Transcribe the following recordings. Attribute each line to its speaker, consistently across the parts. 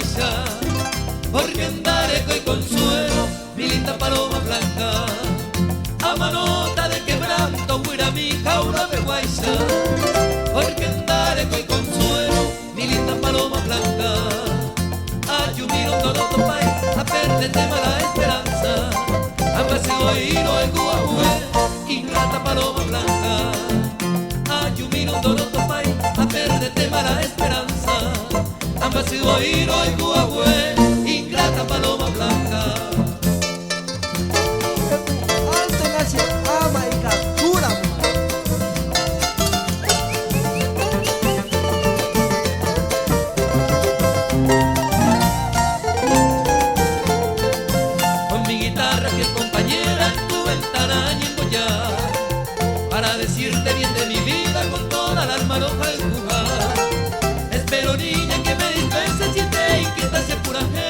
Speaker 1: guaysa, porque andareco y consuelo, mi linda paloma blanca. A manota de quebranto, huira mi jaula de guaysa, porque andareco y consuelo, mi linda paloma blanca. Ayumiro todo topay, a perderte mala esperanza. Ambas se oíro el guahue, ingrata paloma blanca. Ayumiro todo topay, a perderte mala esperanza. Ambas se oíro el guahue, ingrata paloma blanca.
Speaker 2: Alto nace ama y captura.
Speaker 1: Con mi guitarra que compañera en tu ventana y ya, para decirte bien de mi vida con toda la alma roja de jugar. Espero niña que me dispenses si te inquietas ese puraje.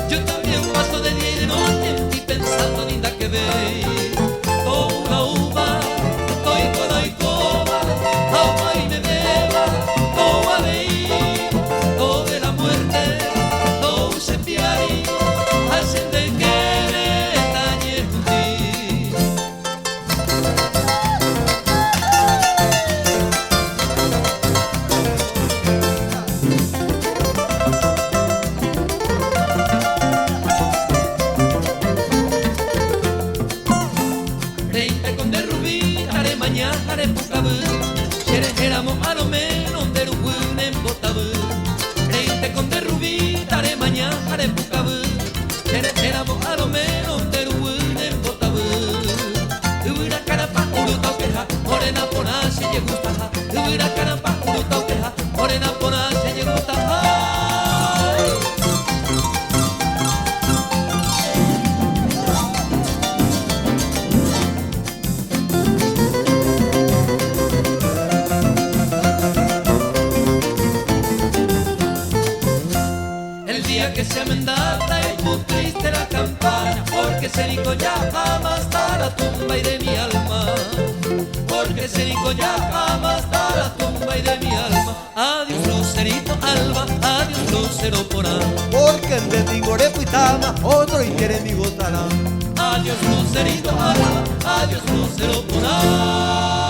Speaker 1: Yo también paso de día y de noche y pensando linda que veis. Toda uva, estoy con y coma, agua y me beba, toda veí, toda la muerte, todo se piari, hacen de que me dañe junti. Reinte con de rubí, haré mañana, haré pucabú. Éramos a lo menos de rubún en botabú. Reinte con de rubí, haré mañana, haré pucabú. Éramos a lo menos de rubún en botabú. Ubira carapa, uruta queja, morena pona se gusta. Ubira carapa, uruta queja, morena pona se gusta. El día que se amendata es muy triste la campaña, porque se dijo ya jamás da la tumba y de mi alma. Porque se dijo ya jamás da la tumba y de mi alma. Adiós lucerito alba, adiós lucero porán.
Speaker 2: Porque en vez de Igore Puitama, otro y quiere mi botarán.
Speaker 1: Adiós lucerito alba, adiós lucero porán.